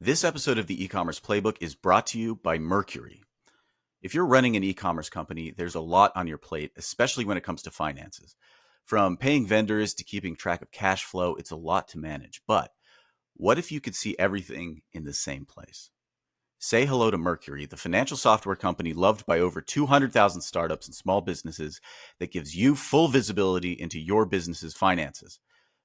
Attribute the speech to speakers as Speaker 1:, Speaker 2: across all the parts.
Speaker 1: This episode of the e-commerce playbook is brought to you by Mercury. If you're running an e-commerce company, there's a lot on your plate, especially when it comes to finances. From paying vendors to keeping track of cash flow, it's a lot to manage. But what if you could see everything in the same place? Say hello to Mercury, the financial software company loved by over 200,000 startups and small businesses that gives you full visibility into your business's finances.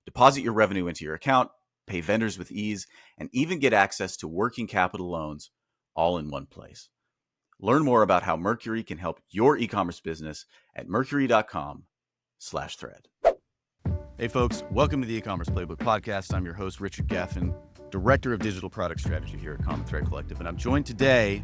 Speaker 1: Deposit your revenue into your account, pay vendors with ease, and even get access to working capital loans all in one place. Learn more about how Mercury can help your e-commerce business at mercury.com/thread. Hey folks, welcome to the e-commerce playbook podcast. I'm your host, Richard Gaffin, Director of Digital Product Strategy here at Common Thread Collective. And I'm joined today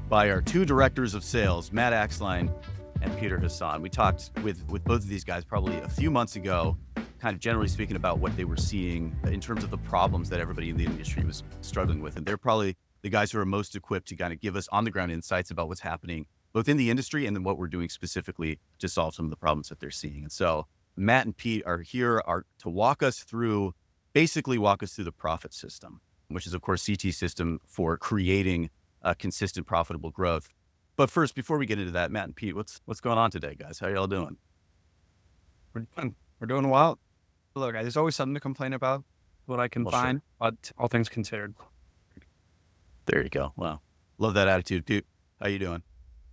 Speaker 1: by our two directors of sales, Matt Axline and Peter Hassan. We talked with both of these guys probably a few months ago, kind of generally speaking about what they were seeing in terms of the problems that everybody in the industry was struggling with. And they're probably the guys who are most equipped to kind of give us on-the-ground insights about what's happening both in the industry and then what we're doing specifically to solve some of the problems that they're seeing. And so Matt and Pete are here to walk us through the profit system, which is, of course, CT system for creating consistent, profitable growth. But first, before we get into that, Matt and Pete, what's going on today, guys? How are y'all doing?
Speaker 2: We're doing well. Look, there's always something to complain about, what I can find, sure. But all things considered.
Speaker 1: There you go. Wow. Love that attitude, Pete. How you doing?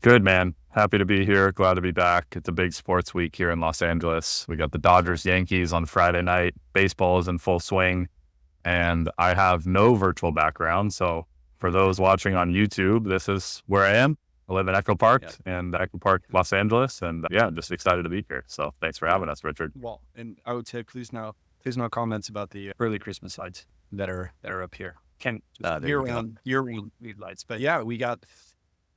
Speaker 3: Good, man. Happy to be here. Glad to be back. It's a big sports week here in Los Angeles. We got the Dodgers, Yankees on Friday night. Baseball is in full swing. And I have no virtual background. So for those watching on YouTube, this is where I am. I live in Echo Park and Echo Park, Los Angeles. And just excited to be here. So thanks for having us, Richard.
Speaker 2: Well, and I would say, please no comments about the early Christmas lights that are up here. Year-round lead lights. But yeah, we got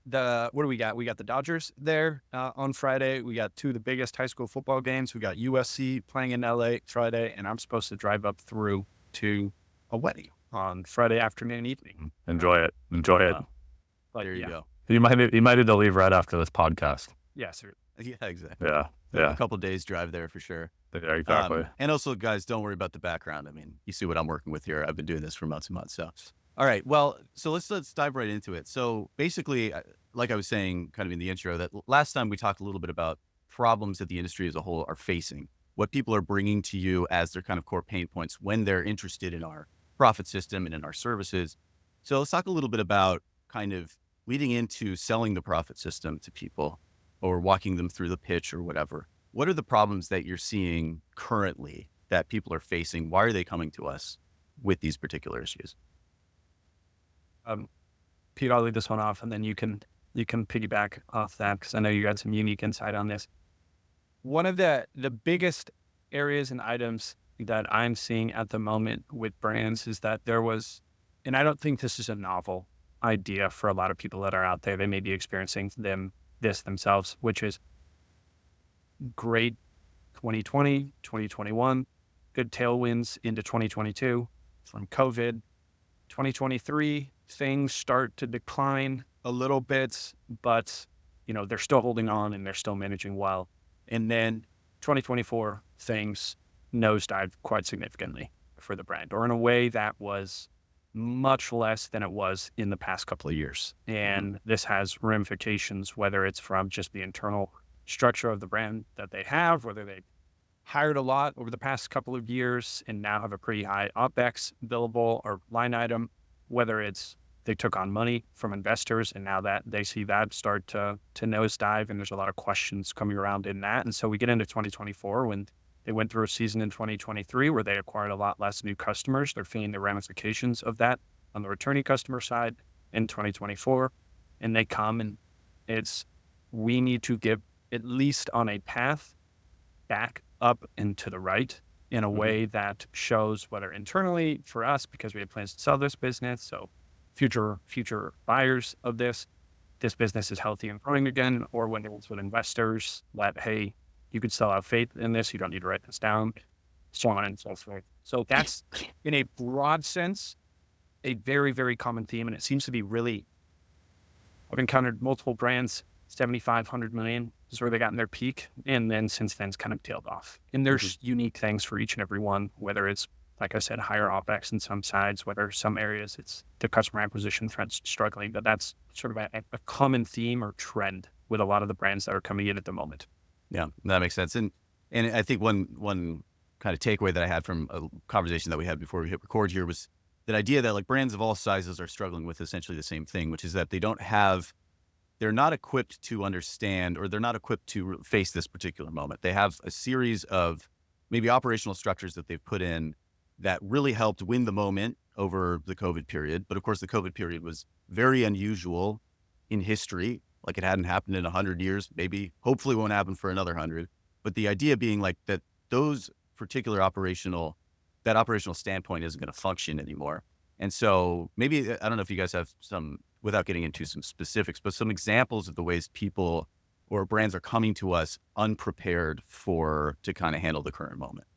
Speaker 2: what do we got? We got the Dodgers there on Friday. We got two of the biggest high school football games. We got USC playing in LA Friday, and I'm supposed to drive up through to a wedding on Friday afternoon, evening.
Speaker 3: Enjoy it.
Speaker 1: But there you go.
Speaker 3: You might need to leave right after this podcast.
Speaker 2: Yeah, sir.
Speaker 1: Yeah, exactly.
Speaker 3: Yeah.
Speaker 1: A couple days drive there for sure.
Speaker 3: Yeah, exactly.
Speaker 1: And also, guys, don't worry about the background. I mean, you see what I'm working with here. I've been doing this for months and months. So, all right. Well, so let's dive right into it. So basically, like I was saying kind of in the intro, that last time we talked a little bit about problems that the industry as a whole are facing, what people are bringing to you as their kind of core pain points when they're interested in our profit system and in our services. So let's talk a little bit about kind of leading into selling the profit system to people or walking them through the pitch or whatever. What are the problems that you're seeing currently that people are facing? Why are they coming to us with these particular issues?
Speaker 2: Pete, I'll lead this one off, and then you can piggyback off that because I know you got some unique insight on this. One of the biggest areas and items that I'm seeing at the moment with brands is that there was, and I don't think this is a novel idea for a lot of people that are out there. They may be experiencing this themselves, which is great 2020, 2021, good tailwinds into 2022 from COVID. 2023, things start to decline a little bit, but they're still holding on and they're still managing well. And then 2024, things nosedive quite significantly for the brand, or in a way that was much less than it was in the past couple of years. And this has ramifications, whether it's from just the internal structure of the brand that they have, whether they hired a lot over the past couple of years and now have a pretty high OpEx billable or line item, whether it's they took on money from investors and now that they see that start to nosedive, and there's a lot of questions coming around in that. And so we get into 2024 when they went through a season in 2023 where they acquired a lot less new customers. They're feeling the ramifications of that on the returning customer side in 2024. And they come and we need to give at least on a path back up and to the right in a way that shows whether internally for us, because we have plans to sell this business. So future buyers of this business is healthy and growing again, or when it's with investors that, hey, you could still have faith in this. You don't need to write this down, so on and so forth. So that's, in a broad sense, a very, very common theme. And it seems to be I've encountered multiple brands, 75, 100 million is where they got in their peak. And then since then, it's kind of tailed off. And there's unique things for each and every one, whether it's like I said, higher OpEx in some sides, whether some areas it's the customer acquisition front's struggling, but that's sort of a common theme or trend with a lot of the brands that are coming in at the moment.
Speaker 1: Yeah, that makes sense. And I think one kind of takeaway that I had from a conversation that we had before we hit record here was that idea that like brands of all sizes are struggling with essentially the same thing, which is that they're not equipped to understand, or they're not equipped to face this particular moment. They have a series of maybe operational structures that they've put in that really helped win the moment over the COVID period. But of course, the COVID period was very unusual in history. Like it hadn't happened in 100 years, maybe, hopefully won't happen for another 100. But the idea being like that those particular operational standpoint isn't going to function anymore. And so maybe, I don't know if you guys have some, without getting into some specifics, but some examples of the ways people or brands are coming to us unprepared to kind of handle the current moment.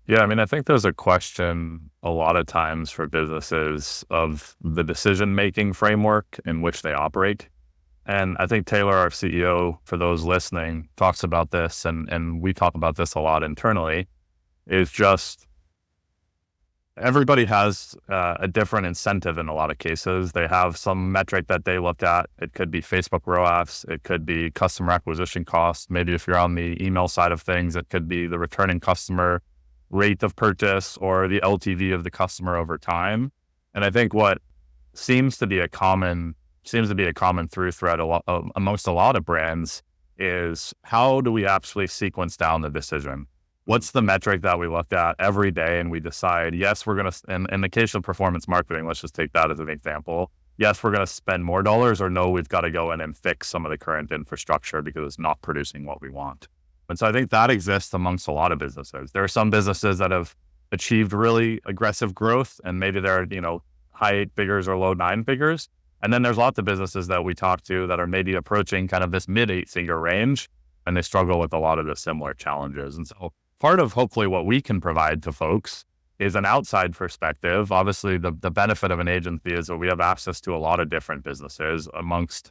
Speaker 3: Yeah, I mean, I think there's a question a lot of times for businesses of the decision-making framework in which they operate. And I think Taylor, our CEO, for those listening, talks about this, and we talk about this a lot internally, is just everybody has a different incentive in a lot of cases. They have some metric that they look at. It could be Facebook ROAS. It could be customer acquisition costs. Maybe if you're on the email side of things, it could be the returning customer rate of purchase or the LTV of the customer over time. And I think what seems to be a common through thread amongst a lot of brands is how do we actually sequence down the decision? What's the metric that we look at every day and we decide, yes, we're going to, in the case of performance marketing, let's just take that as an example. Yes, we're going to spend more dollars, or no, we've got to go in and fix some of the current infrastructure because it's not producing what we want. And so I think that exists amongst a lot of businesses. There are some businesses that have achieved really aggressive growth and maybe they're, high 8 figures or low 9 figures. And then there's lots of businesses that we talk to that are maybe approaching kind of this mid 8-figure range, and they struggle with a lot of the similar challenges. And so part of hopefully what we can provide to folks is an outside perspective. Obviously, the benefit of an agency is that we have access to a lot of different businesses amongst,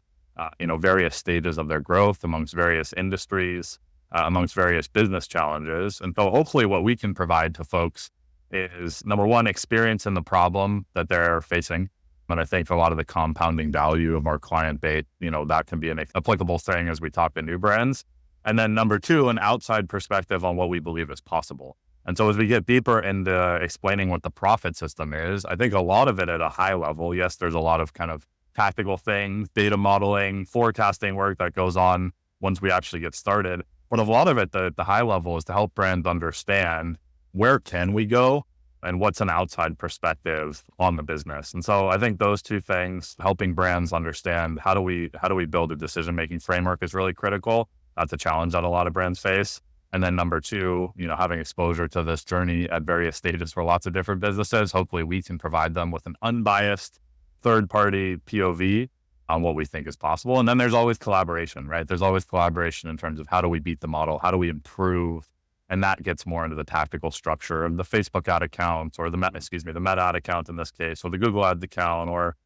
Speaker 3: various stages of their growth, amongst various industries, amongst various business challenges. And so hopefully what we can provide to folks is, number one, experience in the problem that they're facing. And I think a lot of the compounding value of our client base, that can be an applicable thing as we talk to new brands. And then number two, an outside perspective on what we believe is possible. And so as we get deeper into explaining what the profit system is, I think a lot of it at a high level, yes, there's a lot of kind of tactical things, data modeling, forecasting work that goes on once we actually get started. But a lot of it, the high level, is to help brands understand where can we go and what's an outside perspective on the business. And so I think those two things, helping brands understand how do we build a decision-making framework, is really critical. That's a challenge that a lot of brands face. And then number two, having exposure to this journey at various stages for lots of different businesses, hopefully we can provide them with an unbiased third-party POV on what we think is possible. And then there's always collaboration, right? There's always collaboration in terms of how do we beat the model? How do we improve? And that gets more into the tactical structure of the Facebook ad account, or the Meta ad account in this case, or the Google ad account, or,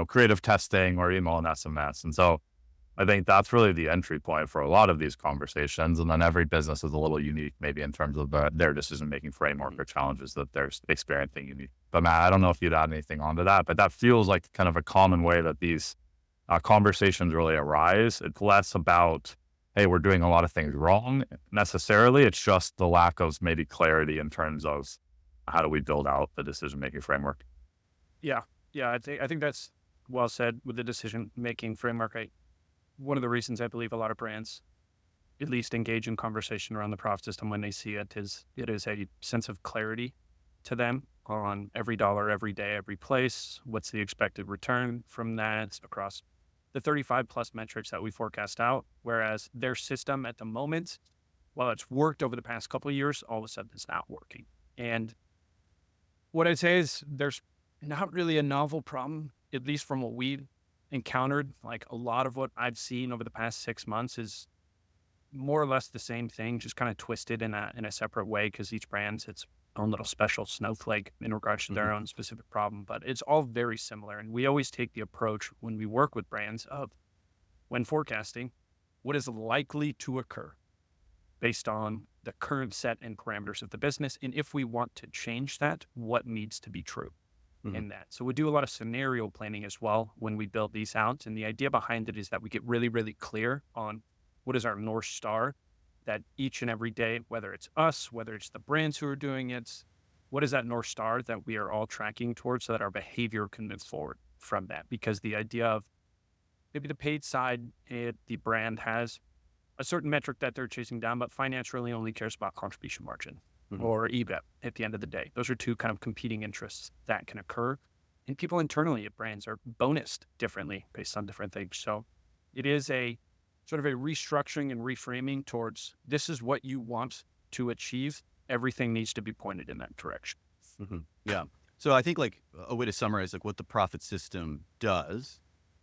Speaker 3: creative testing, or email and SMS. And so I think that's really the entry point for a lot of these conversations. And then every business is a little unique, maybe in terms of their decision-making framework or challenges that they're experiencing unique. But Matt, I don't know if you'd add anything onto that, but that feels like kind of a common way that these conversations really arise. It's less about, hey, we're doing a lot of things wrong necessarily. It's just the lack of maybe clarity in terms of how do we build out the decision-making framework.
Speaker 2: Yeah. I think that's well said with the decision-making framework. One of the reasons I believe a lot of brands at least engage in conversation around the profit system when they see it is a sense of clarity to them on every dollar, every day, every place. What's the expected return from that across the 35 plus metrics that we forecast out, whereas their system at the moment, while it's worked over the past couple of years, all of a sudden it's not working. And what I'd say is there's not really a novel problem, at least from what we encountered. Like a lot of what I've seen over the past 6 months is more or less the same thing, just kind of twisted in a separate way, because each brand's its own little special snowflake in regards to their own specific problem, but it's all very similar. And we always take the approach when we work with brands of, when forecasting, what is likely to occur based on the current set and parameters of the business. And if we want to change that, what needs to be true in that. So we do a lot of scenario planning as well when we build these out. And the idea behind it is that we get really, really clear on what is our North Star, that each and every day, whether it's us, whether it's the brands who are doing it, what is that North Star that we are all tracking towards so that our behavior can move forward from that? Because the idea of maybe the paid side, the brand has a certain metric that they're chasing down, but financially only cares about contribution margin or EBIT at the end of the day. Those are two kind of competing interests that can occur. And people internally at brands are bonused differently based on different things. So it is a sort of a restructuring and reframing towards this is what you want to achieve. Everything needs to be pointed in that direction.
Speaker 1: Yeah. So I think like a way to summarize like what the profit system does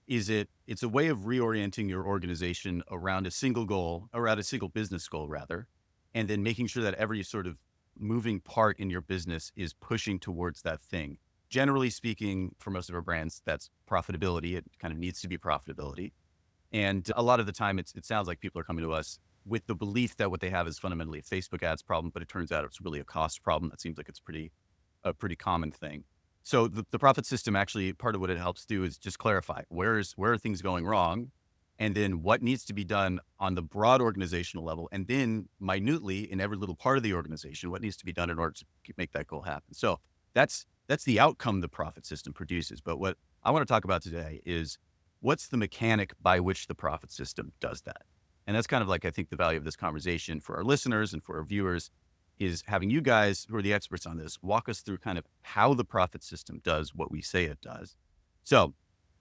Speaker 1: is it's a way of reorienting your organization around a single goal, around a single business goal rather, and then making sure that every sort of moving part in your business is pushing towards that thing. Generally speaking, for most of our brands, that's profitability. It kind of needs to be profitability. And a lot of the time it sounds like people are coming to us with the belief that what they have is fundamentally a Facebook ads problem, but it turns out it's really a cost problem. That seems like it's a pretty common thing. So the profit system actually, part of what it helps do is just clarify where are things going wrong, and then what needs to be done on the broad organizational level, and then minutely in every little part of the organization, what needs to be done in order to make that goal happen. So that's the outcome the profit system produces. But what I want to talk about today is what's the mechanic by which the profit system does that? And that's kind of like, I think the value of this conversation for our listeners and for our viewers is having you guys who are the experts on this walk us through kind of how the profit system does what we say it does. So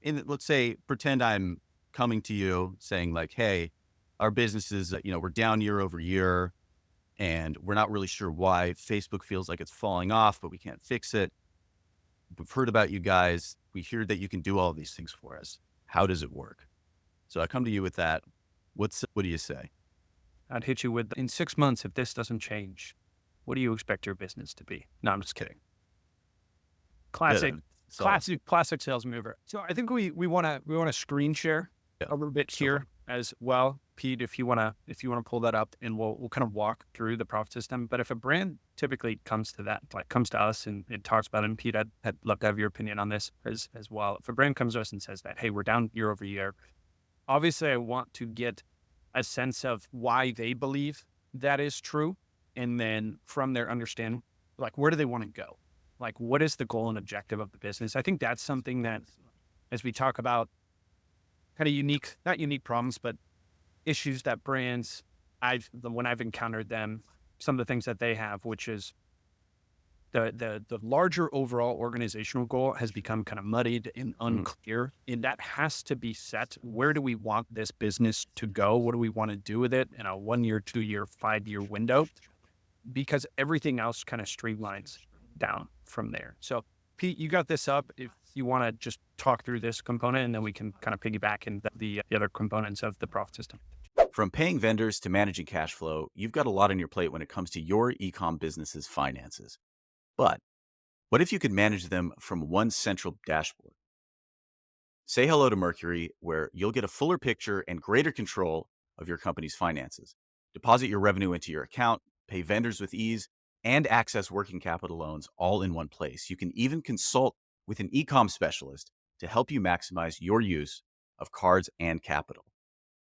Speaker 1: let's say, pretend I'm coming to you saying like, hey, our business is, we're down year over year and we're not really sure why. Facebook feels like it's falling off, but we can't fix it. We've heard about you guys. We hear that you can do all of these things for us. How does it work? So I come to you with that. What do you say?
Speaker 2: I'd hit you with, in 6 months, if this doesn't change, what do you expect your business to be? No, I'm just kidding. Classic sales mover. So I think we want to screen share a little bit here as well. Pete, if you want to pull that up, and we'll kind of walk through the profit system. But if a brand typically comes to us and it talks about it, and Pete, I'd love to have your opinion on this as well. If a brand comes to us and says that, hey, we're down year over year, obviously I want to get a sense of why they believe that is true. And then from their understanding, like, where do they want to go? Like, what is the goal and objective of the business? I think that's something that, as we talk about kind of not unique problems, but issues that brands, when I've encountered them, some of the things that they have, which is the larger overall organizational goal has become kind of muddied and unclear. And that has to be set. Where do we want this business to go? What do we want to do with it in a 1 year, 2 year, 5 year window? Because everything else kind of streamlines down from there. So Pete, you got this up. If you want to just talk through this component, and then we can kind of piggyback in the other components of the profit system.
Speaker 4: From paying vendors to managing cash flow, you've got a lot on your plate when it comes to your e-com business's finances. But what if you could manage them from one central dashboard? Say hello to Mercury, where you'll get a fuller picture and greater control of your company's finances. Deposit your revenue into your account, pay vendors with ease, and access working capital loans all in one place. You can even consult with an e-com specialist to help you maximize your use of cards and capital.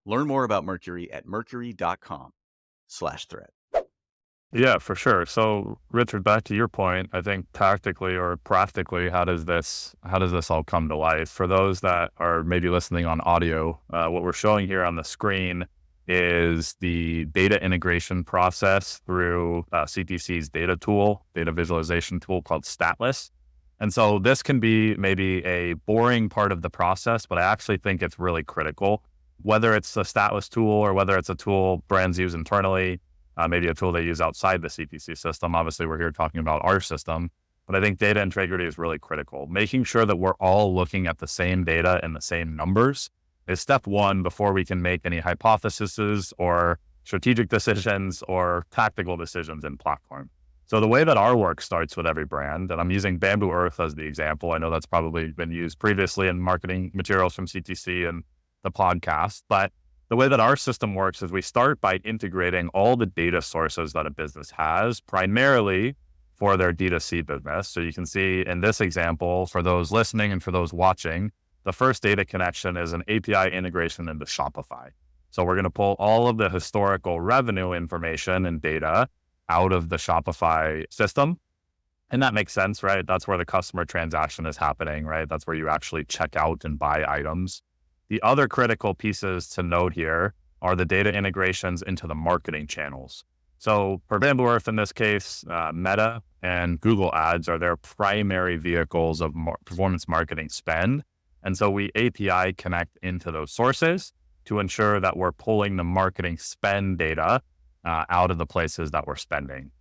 Speaker 4: Learn more about Mercury at mercury.com/thread.
Speaker 3: Yeah, for sure. So Richard, back to your point, I think tactically or practically, how does this all come to life? For those that are maybe listening on audio, what we're showing here on the screen is the data integration process through CTC's data visualization tool called Statless. And so this can be maybe a boring part of the process, but I actually think it's really critical. Whether it's a Statless tool or whether it's a tool brands use internally, maybe a tool they use outside the CTC system. Obviously, we're here talking about our system, but I think data integrity is really critical. Making sure that we're all looking at the same data and the same numbers is step one before we can make any hypotheses or strategic decisions or tactical decisions in platform. So the way that our work starts with every brand, and I'm using Bamboo Earth as the example. I know that's probably been used previously in marketing materials from CTC and the podcast, but The way that our system works is we start by integrating all the data sources that a business has, primarily for their D2C business. So you can see in this example, for those listening and for those watching, the first data connection is an API integration into Shopify. So we're going to pull all of the historical revenue information and data out of the Shopify system. And that makes sense, right? That's where the customer transaction is happening, right? That's where you actually check out and buy items. The other critical pieces to note here are the data integrations into the marketing channels. So for Bamboo in this case, Meta and Google Ads are their primary vehicles of performance marketing spend. And so we API connect into those sources to ensure that we're pulling the marketing spend data out of the places that we're spending.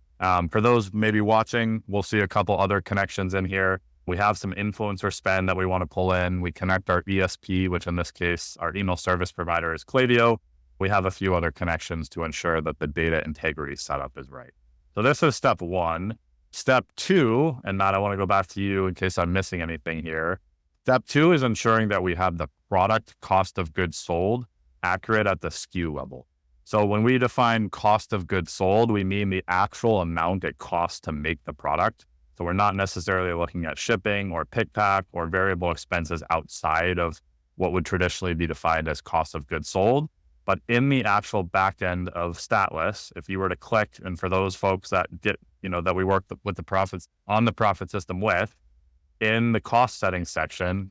Speaker 3: For those maybe watching, we'll see a couple other connections in here. We have some influencer spend that we want to pull in. We connect our ESP, which in this case, our email service provider is Klaviyo. We have a few other connections to ensure that the data integrity setup is right. So this is step one. Step two, and Matt, I want to go back to you in case I'm missing anything here. Step two is ensuring that we have the product cost of goods sold accurate at the SKU level. So when we define cost of goods sold, we mean the actual amount it costs to make the product. So we're not necessarily looking at shipping or pick pack or variable expenses outside of what would traditionally be defined as cost of goods sold. But in the actual back end of Statless, if you were to click, and for those folks that get, that we work with the profits on the profit system with, in the cost settings section,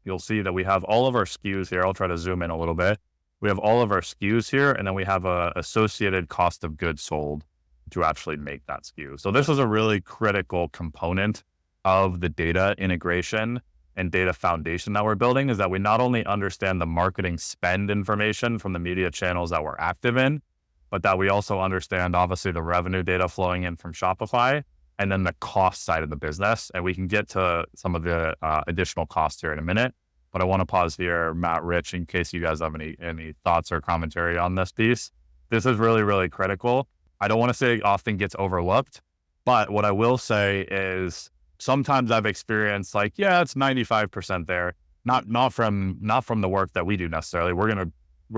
Speaker 3: you'll see that we have all of our SKUs here. I'll try to zoom in a little bit. We have all of our SKUs here, and then we have a associated cost of goods sold to actually make that SKU. So this is a really critical component of the data integration and data foundation that we're building, is that we not only understand the marketing spend information from the media channels that we're active in, but that we also understand obviously the revenue data flowing in from Shopify and then the cost side of the business. And we can get to some of the additional costs here in a minute. But I want to pause here, Matt, Rich, in case you guys have any thoughts or commentary on this piece. This is really, really critical. I don't want to say it often gets overlooked, but what I will say is sometimes I've experienced it's 95% there. Not from the work that we do necessarily. We're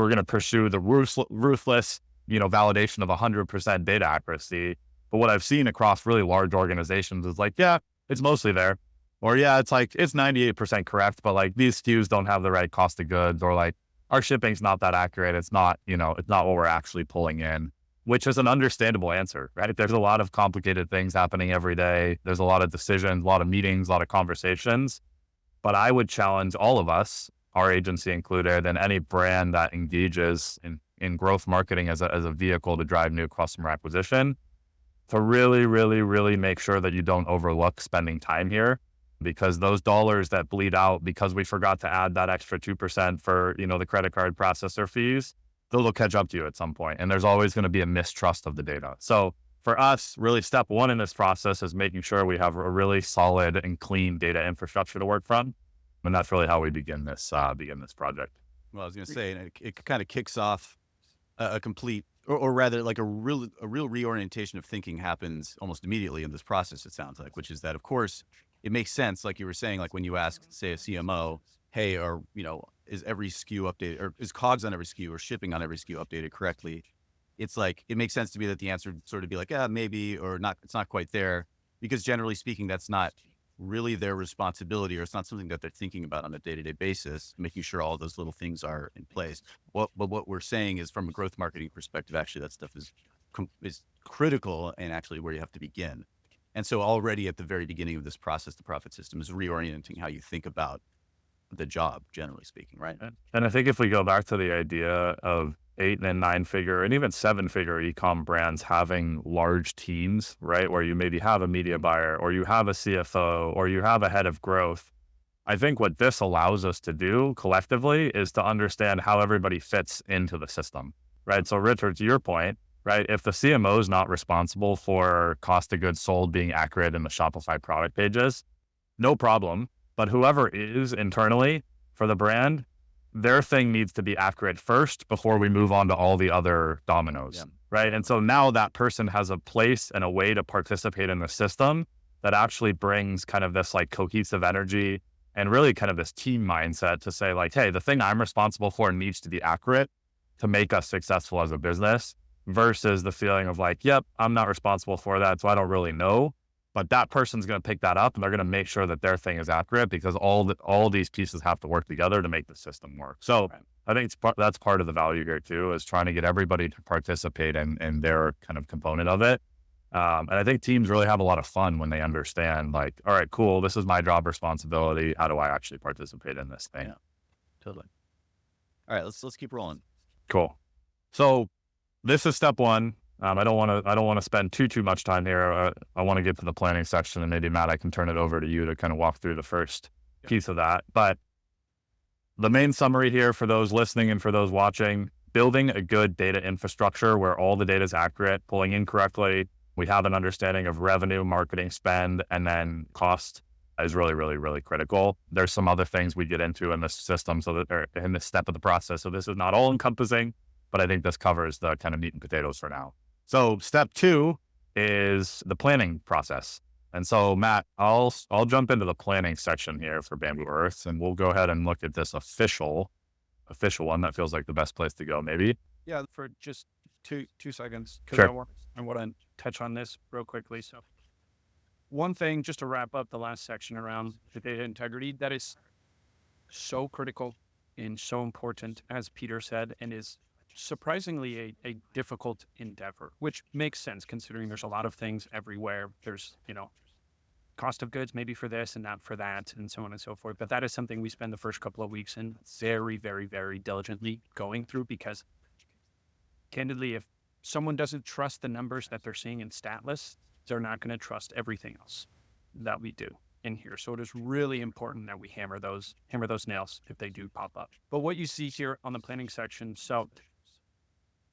Speaker 3: gonna pursue the ruthless, validation of 100% data accuracy. But what I've seen across really large organizations is it's mostly there. Or it's 98% correct, but these SKUs don't have the right cost of goods, or our shipping's not that accurate. It's not, it's not what we're actually pulling in, which is an understandable answer, right? There's a lot of complicated things happening every day. There's a lot of decisions, a lot of meetings, a lot of conversations. But I would challenge all of us, our agency included, and any brand that engages in growth marketing as a vehicle to drive new customer acquisition, to really, really, really make sure that you don't overlook spending time here. Because those dollars that bleed out because we forgot to add that extra 2% for, the credit card processor fees, they'll catch up to you at some point. And there's always going to be a mistrust of the data. So for us, really step one in this process is making sure we have a really solid and clean data infrastructure to work from. And that's really how we begin this project.
Speaker 1: Well, I was going to say, and it kind of kicks off a complete, or rather a real reorientation of thinking happens almost immediately in this process, it sounds like, which is that, of course, it makes sense, like you were saying, when you ask, say, a CMO, hey, is every SKU updated, or is COGS on every SKU or shipping on every SKU updated correctly? It's it makes sense to me that the answer would sort of be maybe, or not, it's not quite there, because generally speaking, that's not really their responsibility, or it's not something that they're thinking about on a day-to-day basis, making sure all those little things are in place. But what we're saying is, from a growth marketing perspective, actually that stuff is critical, and actually where you have to begin. And so already at the very beginning of this process, the profit system is reorienting how you think about the job, generally speaking, right?
Speaker 3: And I think if we go back to the idea of 8 and 9 figure and even 7 figure e-com brands having large teams, right? Where you maybe have a media buyer, or you have a CFO, or you have a head of growth. I think what this allows us to do collectively is to understand how everybody fits into the system, right? So Richard, to your point, right? If the CMO is not responsible for cost of goods sold being accurate in the Shopify product pages, no problem. But whoever is internally for the brand, their thing needs to be accurate first before we move on to all the other dominoes, right? And so now that person has a place and a way to participate in the system that actually brings kind of this cohesive energy and really kind of this team mindset to say hey, the thing I'm responsible for needs to be accurate. to make us successful as a business, versus the feeling of like, yep, I'm not responsible for that, so I don't really know. But that person's going to pick that up and they're going to make sure that their thing is accurate, because all these pieces have to work together to make the system work. So I think that's part of the value here too, is trying to get everybody to participate in their kind of component of it. And I think teams really have a lot of fun when they understand, like, all right, cool, this is my job responsibility. How do I actually participate in this thing?
Speaker 1: Yeah, totally. All right, let's keep rolling.
Speaker 3: Cool. So this is step one. I don't want to spend too much time here. I want to get to the planning section, and maybe Matt, I can turn it over to you to kind of walk through the first piece of that. But the main summary here for those listening and for those watching: building a good data infrastructure where all the data is accurate, pulling in correctly. We have an understanding of revenue, marketing spend, and then cost is really, really, really critical. There's some other things we get into in this system, or in this step of the process. So this is not all encompassing, but I think this covers the kind of meat and potatoes for now. So step 2 is the planning process. And so Matt, I'll jump into the planning section here for Bamboo Earth, and we'll go ahead and look at this official one. That feels like the best place to go, maybe.
Speaker 2: Yeah, for just two seconds, because
Speaker 3: Sure.
Speaker 2: I want to touch on this real quickly. So one thing, just to wrap up the last section around the data integrity, that is so critical and so important, as Peter said, and is surprisingly a difficult endeavor, which makes sense considering there's a lot of things everywhere. There's, cost of goods maybe for this and not for that, and so on and so forth. But that is something we spend the first couple of weeks in very, very, very diligently going through, because candidly, if someone doesn't trust the numbers that they're seeing in stat lists, they're not going to trust everything else that we do in here. So it is really important that we hammer those nails if they do pop up. But what you see here on the planning section, so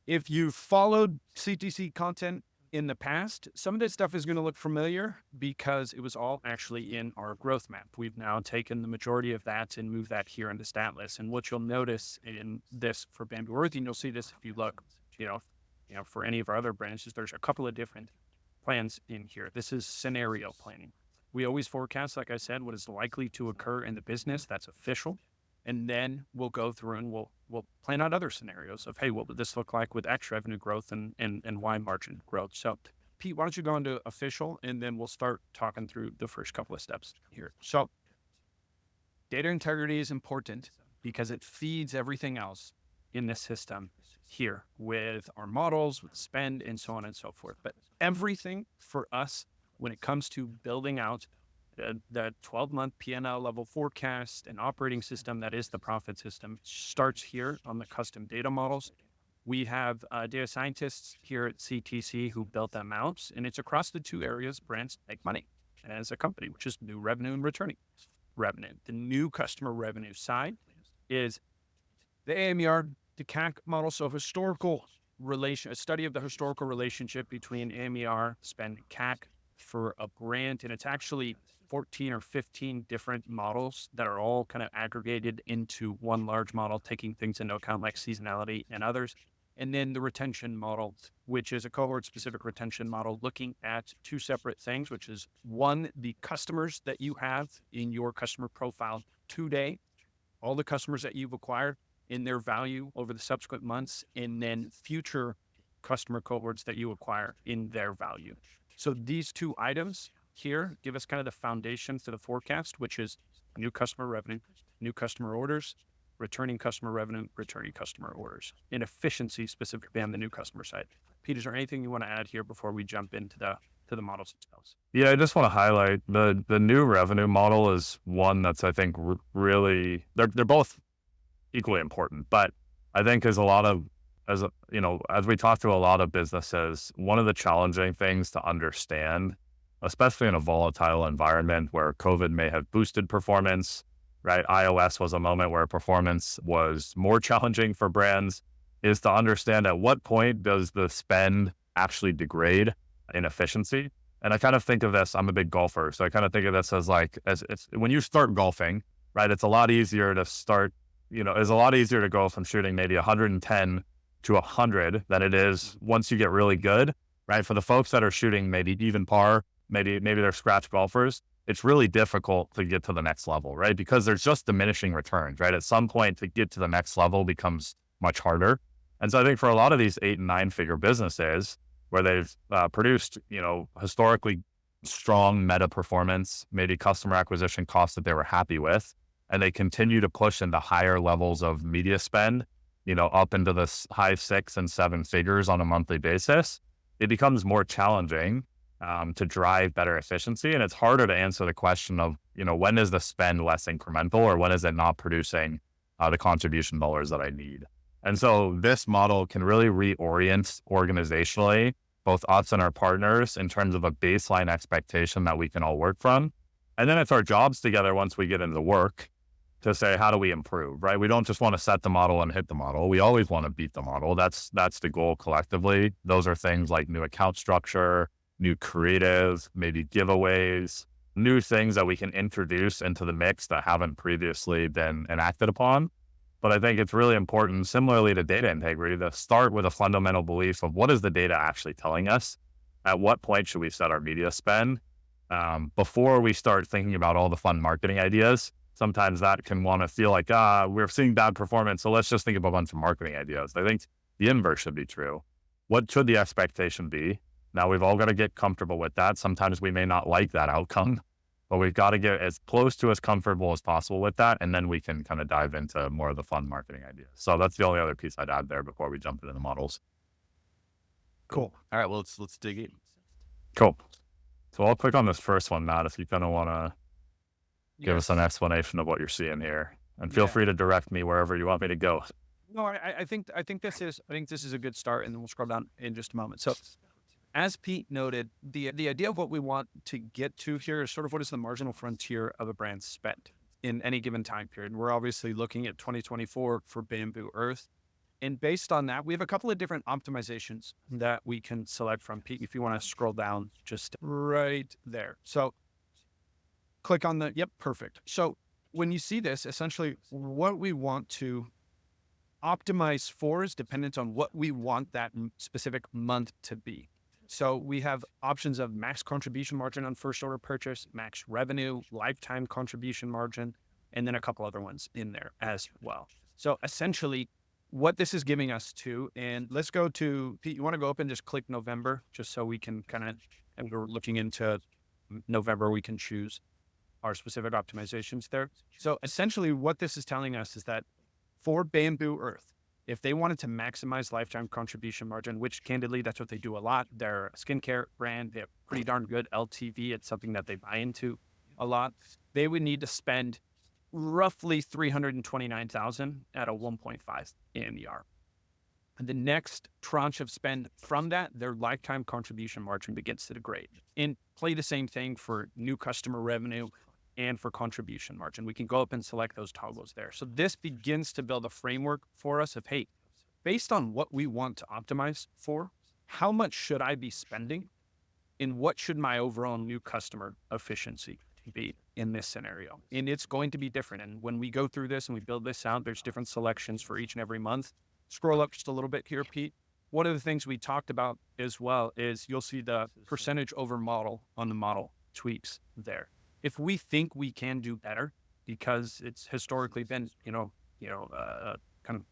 Speaker 2: if you followed CTC content in the past, some of this stuff is going to look familiar because it was all actually in our growth map. We've now taken the majority of that and moved that here into stat list. And what you'll notice in this for Bamboo Earth, and you'll see this if you look, for any of our other branches, there's a couple of different plans in here. This is scenario planning. We always forecast, like I said, what is likely to occur in the business. That's official. And then we'll go through and we'll plan out other scenarios of, hey, what would this look like with X revenue growth and Y margin growth? So Pete, why don't you go into official, and then we'll start talking through the first couple of steps here. So data integrity is important because it feeds everything else in this system here with our models, with spend, and so on and so forth. But everything for us when it comes to building out the 12-month P&L level forecast and operating system that is the profit system starts here on the custom data models. We have data scientists here at CTC who built them out, and it's across the two areas brands make money as a company, which is new revenue and returning revenue. The new customer revenue side is the AMER to CAC model. So a study of the historical relationship between AMER, spend, and CAC for a brand, and it's actually 14 or 15 different models that are all kind of aggregated into one large model, taking things into account like seasonality and others. And then the retention model, which is a cohort-specific retention model looking at two separate things, which is one, the customers that you have in your customer profile today, all the customers that you've acquired in their value over the subsequent months, and then future customer cohorts that you acquire in their value. So these two items here give us kind of the foundation for the forecast, which is new customer revenue, new customer orders, returning customer revenue, returning customer orders, in efficiency specifically on the new customer side. Pete, is there anything you want to add here before we jump into the models themselves?
Speaker 3: Yeah, I just want to highlight the new revenue model is one that's, I think, really, they're both equally important, but I think as we talk to a lot of businesses, one of the challenging things to understand, especially in a volatile environment where COVID may have boosted performance, right? iOS was a moment where performance was more challenging for brands, is to understand at what point does the spend actually degrade in efficiency. And I kind of think of this, I'm a big golfer, so I kind of think of this as it's when you start golfing, right? It's a lot easier to start, it's a lot easier to go from shooting maybe 110 to 100 than it is once you get really good, right? For the folks that are shooting maybe even par, maybe they're scratch golfers, it's really difficult to get to the next level, right? Because there's just diminishing returns, right? At some point to get to the next level becomes much harder. And so I think for a lot of these 8 and 9 figure businesses where they've produced, historically strong meta performance, maybe customer acquisition costs that they were happy with, and they continue to push into higher levels of media spend, up into the high 6 and 7 figures on a monthly basis, it becomes more challenging to drive better efficiency. And it's harder to answer the question of, when is the spend less incremental, or when is it not producing the contribution dollars that I need? And so this model can really reorient organizationally, both us and our partners, in terms of a baseline expectation that we can all work from. And then it's our jobs together once we get into the work to say, how do we improve, right? We don't just want to set the model and hit the model. We always want to beat the model. That's the goal collectively. Those are things like new account structure, new creative, maybe giveaways, new things that we can introduce into the mix that haven't previously been enacted upon. But I think it's really important, similarly to data integrity, to start with a fundamental belief of what is the data actually telling us? At what point should we set our media spend? Before we start thinking about all the fun marketing ideas, sometimes that can want to feel like, we're seeing bad performance, so let's just think of a bunch of marketing ideas. I think the inverse should be true. What should the expectation be? Now, we've all got to get comfortable with that. Sometimes we may not like that outcome, but we've got to get as close to as comfortable as possible with that. And then we can kind of dive into more of the fun marketing ideas. So that's the only other piece I'd add there before we jump into the models.
Speaker 1: Cool. All right, well, let's dig in.
Speaker 3: Cool. So I'll click on this first one, Matt, if you kind of want to give us an explanation of what you're seeing here, and feel free to direct me wherever you want me to go.
Speaker 2: No, I think this is a good start, and then we'll scroll down in just a moment. So, as Pete noted, the idea of what we want to get to here is sort of what is the marginal frontier of a brand's spend in any given time period. And we're obviously looking at 2024 for Bamboo Earth. And based on that, we have a couple of different optimizations that we can select from. Pete, if you want to scroll down just right there. So click on yep, perfect. So when you see this, essentially what we want to optimize for is dependent on what we want that specific month to be. So we have options of max contribution margin on first order purchase, max revenue, lifetime contribution margin, and then a couple other ones in there as well. So essentially what this is giving us to, and let's go to, Pete, you want to go up and just click November, just so we can kind of, and we're looking into November, we can choose our specific optimizations there. So essentially what this is telling us is that for Bamboo Earth, if they wanted to maximize lifetime contribution margin, which candidly, that's what they do a lot. They're a skincare brand. They have pretty darn good LTV. It's something that they buy into a lot. They would need to spend roughly $329,000 at a 1.5 AMER. And the next tranche of spend from that, their lifetime contribution margin begins to degrade. And play the same thing for new customer revenue and for contribution margin. We can go up and select those toggles there. So this begins to build a framework for us of, hey, based on what we want to optimize for, how much should I be spending? And what should my overall new customer efficiency be in this scenario? And it's going to be different. And when we go through this and we build this out, there's different selections for each and every month. Scroll up just a little bit here, Pete. One of the things we talked about as well is you'll see the percentage over model on the model tweaks there. If we think we can do better, because it's historically been, kind of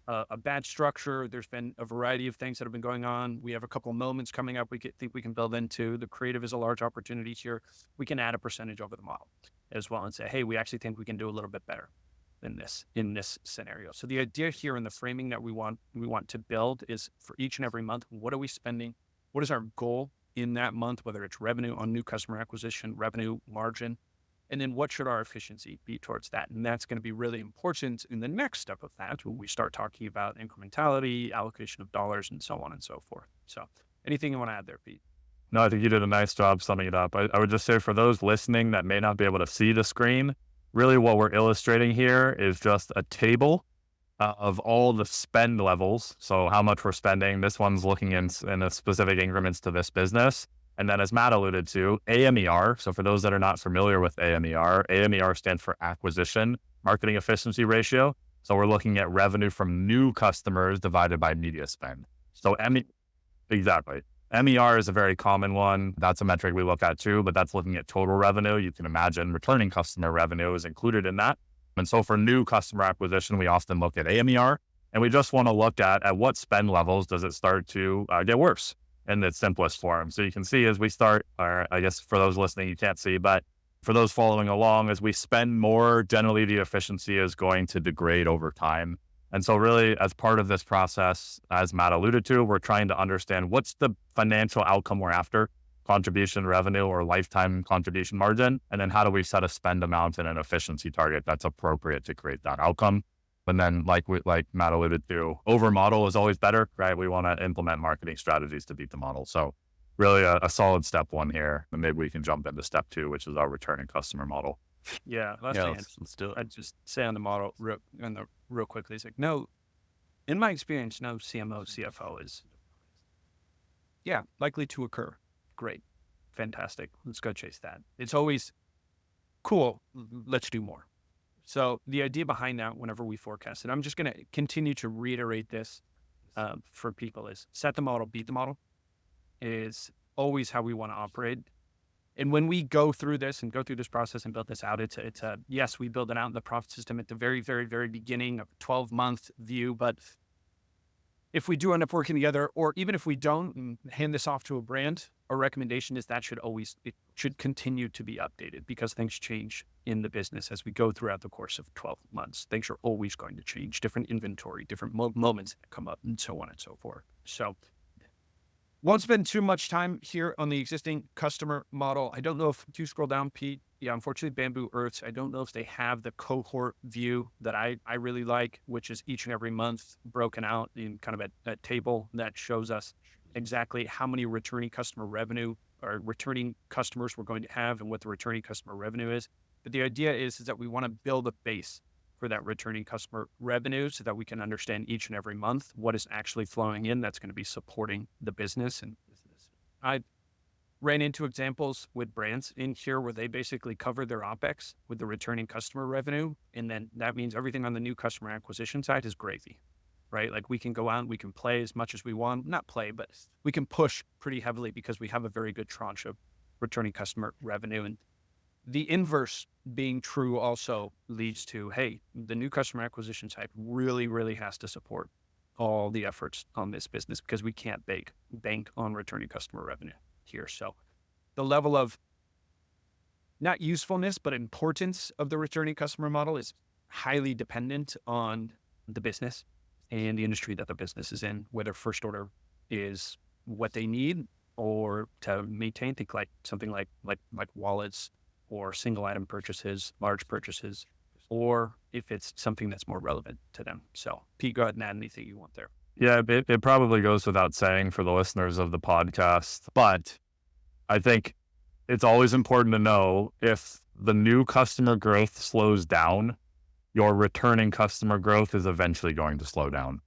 Speaker 2: a bad structure. There's been a variety of things that have been going on. We have a couple of moments coming up think we can build into. The creative is a large opportunity here. We can add a percentage over the model as well and say, hey, we actually think we can do a little bit better than this in this scenario. So the idea here in the framing that we want to build is for each and every month, what are we spending? What is our goal in that month, whether it's revenue on new customer acquisition, revenue margin, and then what should our efficiency be towards that? And that's going to be really important in the next step of that when we start talking about incrementality, allocation of dollars, and so on and so forth. So anything you want to add there, Pete?
Speaker 3: No, I think you did a nice job summing it up. I would just say for those listening that may not be able to see the screen, really what we're illustrating here is just a table of all the spend levels. So how much we're spending. This one's looking in a specific increments to this business. And then as Matt alluded to, AMER. So for those that are not familiar with AMER stands for acquisition marketing efficiency ratio. So we're looking at revenue from new customers divided by media spend. So exactly. MER is a very common one. That's a metric we look at too, but that's looking at total revenue. You can imagine returning customer revenue is included in that. And so for new customer acquisition, we often look at AMER. And we just want to look at what spend levels does it start to get worse in its simplest form. So you can see as we start, or I guess for those listening, you can't see, but for those following along, as we spend more, generally the efficiency is going to degrade over time. And so really, as part of this process, as Matt alluded to, we're trying to understand what's the financial outcome we're after, contribution revenue or lifetime contribution margin, and then how do we set a spend amount and an efficiency target that's appropriate to create that outcome. And then like Matt alluded to, over model is always better, right? We want to implement marketing strategies to beat the model. So really a solid step one here. And maybe we can jump into step two, which is our returning customer model.
Speaker 2: Yeah,
Speaker 1: let's do it.
Speaker 2: I'd just say on the model real quickly, it's like, no, in my experience, no CMO, CFO is, likely to occur. Great. Fantastic. Let's go chase that. It's always cool. Let's do more. So the idea behind that, whenever we forecast it, I'm just going to continue to reiterate this for people, is set the model, beat the model is always how we want to operate. And when we go through this process and build this out, it's a yes, we build it out in the profit system at the very, very, very beginning of a 12-month view. But if we do end up working together, or even if we don't and hand this off to a brand, our recommendation is that it should continue to be updated, because things change in the business as we go throughout the course of 12 months. Things are always going to change, different inventory, different moments that come up, and so on and so forth. So won't spend too much time here on the existing customer model. I don't know if you scroll down, Pete. Yeah, unfortunately, Bamboo Earths, I don't know if they have the cohort view that I really like, which is each and every month broken out in kind of a table that shows us exactly how many returning customer revenue or returning customers we're going to have and what the returning customer revenue is. But the idea is that we want to build a base for that returning customer revenue so that we can understand each and every month what is actually flowing in that's going to be supporting the business. And I ran into examples with brands in here where they basically cover their OpEx with the returning customer revenue. And then that means everything on the new customer acquisition side is gravy, right? Like we can go out and we can play as much as we want, not play, but we can push pretty heavily because we have a very good tranche of returning customer revenue. And the inverse being true also leads to, hey, the new customer acquisition side really, really has to support all the efforts on this business because we can't bank on returning customer revenue here. So the level of not usefulness, but importance of the returning customer model is highly dependent on the business and the industry that the business is in, whether first order is what they need or to maintain, think like something like wallets or single item purchases, large purchases, or if it's something that's more relevant to them. So Pete, go ahead and add anything you want there.
Speaker 3: Yeah, it probably goes without saying for the listeners of the podcast, but I think it's always important to know if the new customer growth slows down, your returning customer growth is eventually going to slow down.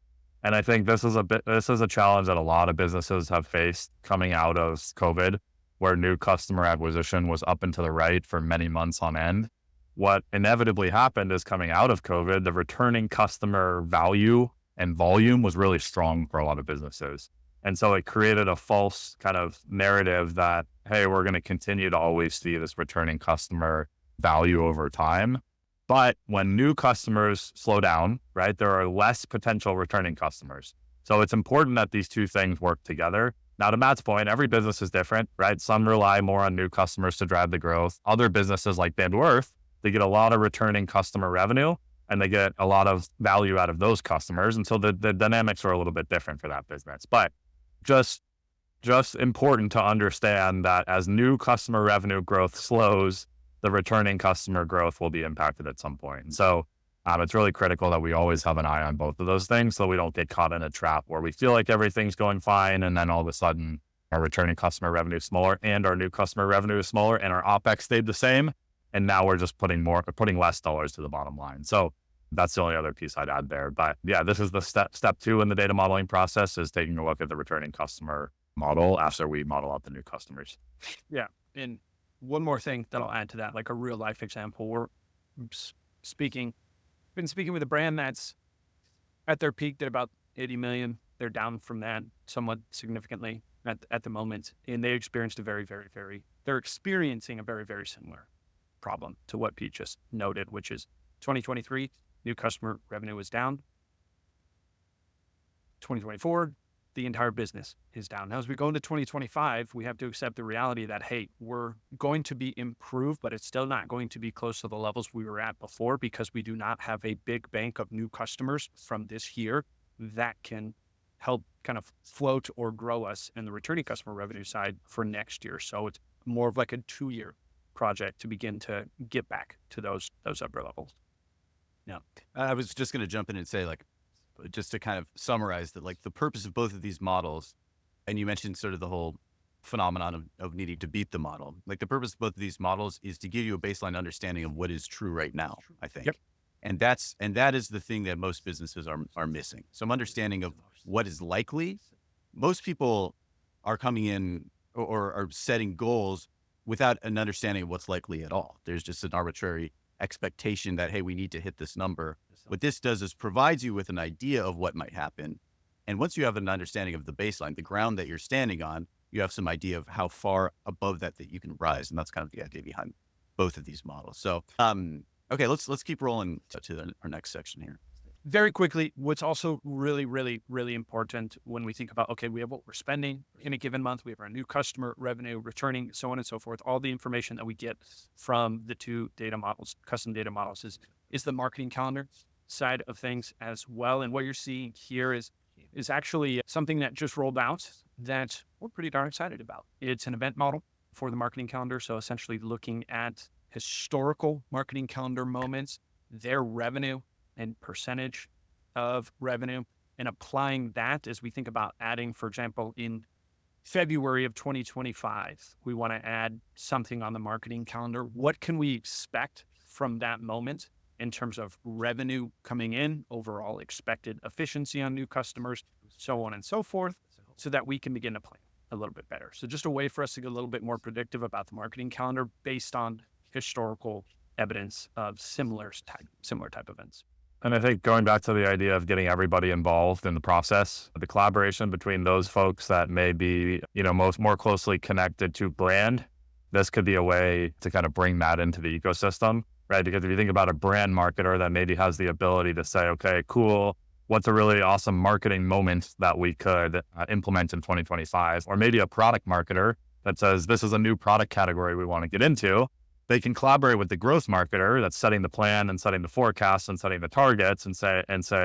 Speaker 3: And I think this is a challenge that a lot of businesses have faced coming out of COVID, where new customer acquisition was up and to the right for many months on end. What inevitably happened is coming out of COVID, the returning customer value and volume was really strong for a lot of businesses. And so it created a false kind of narrative that, hey, we're going to continue to always see this returning customer value over time. But when new customers slow down, right, there are less potential returning customers. So it's important that these two things work together. Now, to Matt's point, every business is different, right? Some rely more on new customers to drive the growth. Other businesses like Bamboo Earth, they get a lot of returning customer revenue and they get a lot of value out of those customers. And so the dynamics are a little bit different for that business. But just important to understand that as new customer revenue growth slows, the returning customer growth will be impacted at some point. So it's really critical that we always have an eye on both of those things so we don't get caught in a trap where we feel like everything's going fine and then all of a sudden our returning customer revenue is smaller and our new customer revenue is smaller and our OpEx stayed the same. And now we're just putting less dollars to the bottom line. So that's the only other piece I'd add there. But yeah, this is the step two in the data modeling process, is taking a look at the returning customer model after we model out the new customers.
Speaker 2: Yeah. And one more thing that I'll add to that, like a real life example, we're been speaking with a brand that's at their peak at about 80 million. They're down from that somewhat significantly at the moment. And they're experiencing a very, very similar problem to what Pete just noted, which is 2023, new customer revenue was down. 2024, the entire business is down. Now, as we go into 2025, we have to accept the reality that, hey, we're going to be improved, but it's still not going to be close to the levels we were at before because we do not have a big bank of new customers from this year that can help kind of float or grow us in the returning customer revenue side for next year. So it's more of like a 2-year project to begin to get back to those upper levels.
Speaker 1: Yeah. I was just going to jump in and say, like, just to kind of summarize that, like, the purpose of both of these models, and you mentioned sort of the whole phenomenon of needing to beat the model. Like, the purpose of both of these models is to give you a baseline understanding of what is true right now, I think.
Speaker 2: Yep.
Speaker 1: And that is the thing that most businesses are missing. Some understanding of what is likely. Most people are coming in or are setting goals without an understanding of what's likely at all. There's just an arbitrary expectation that, hey, we need to hit this number. What this does is provides you with an idea of what might happen. And once you have an understanding of the baseline, the ground that you're standing on, you have some idea of how far above that you can rise. And that's kind of the idea behind both of these models. So, okay, let's keep rolling to our next section here.
Speaker 2: Very quickly, what's also really, really, really important when we think about, okay, we have what we're spending in a given month, we have our new customer revenue returning, so on and so forth. All the information that we get from the two data models, custom data models, is the marketing calendar side of things as well. And what you're seeing here is actually something that just rolled out that we're pretty darn excited about. It's an event model for the marketing calendar. So essentially looking at historical marketing calendar moments, their revenue and percentage of revenue, and applying that as we think about adding, for example, in February of 2025, we want to add something on the marketing calendar. What can we expect from that moment in terms of revenue coming in, overall expected efficiency on new customers, so on and so forth, so that we can begin to plan a little bit better. So just a way for us to get a little bit more predictive about the marketing calendar based on historical evidence of similar type events.
Speaker 3: And I think going back to the idea of getting everybody involved in the process, the collaboration between those folks that may be, more closely connected to brand, this could be a way to kind of bring that into the ecosystem, right? Because if you think about a brand marketer that maybe has the ability to say, okay, cool, what's a really awesome marketing moment that we could implement in 2025? Or maybe a product marketer that says, this is a new product category we want to get into. They can collaborate with the growth marketer that's setting the plan and setting the forecast and setting the targets and say,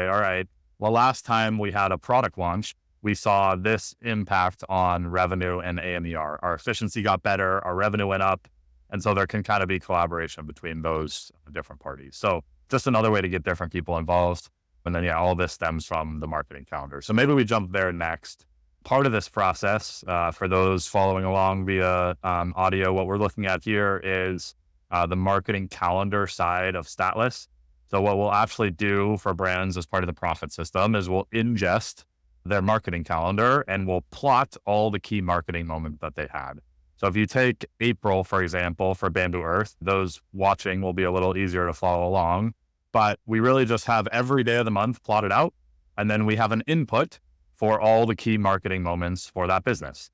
Speaker 3: all right, well, last time we had a product launch, we saw this impact on revenue and AMER. Our efficiency got better, our revenue went up. And so there can kind of be collaboration between those different parties. So just another way to get different people involved. And then, all this stems from the marketing calendar. So maybe we jump there next. Part of this process, for those following along via audio, what we're looking at here is the marketing calendar side of Statless. So what we'll actually do for brands as part of the profit system is we'll ingest their marketing calendar and we'll plot all the key marketing moments that they had. So if you take April, for example, for Bamboo Earth, those watching will be a little easier to follow along, but we really just have every day of the month plotted out. And then we have an input for all the key marketing moments for that business.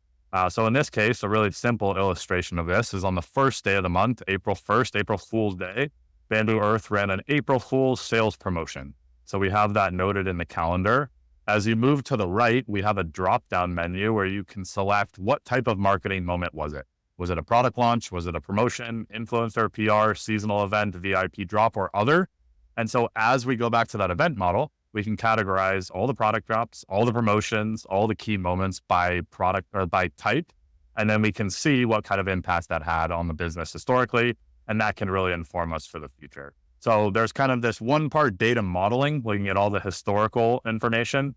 Speaker 3: So in this case, a really simple illustration of this is on the first day of the month, April 1st, April Fool's Day, Bamboo Earth ran an April Fool's sales promotion. So we have that noted in the calendar. As you move to the right, we have a drop-down menu where you can select what type of marketing moment was it. Was it a product launch? Was it a promotion, influencer, PR, seasonal event, VIP drop, or other? And so as we go back to that event model, we can categorize all the product drops, all the promotions, all the key moments by product or by type. And then we can see what kind of impact that had on the business historically. And that can really inform us for the future. So there's kind of this one part data modeling, looking at all the historical information.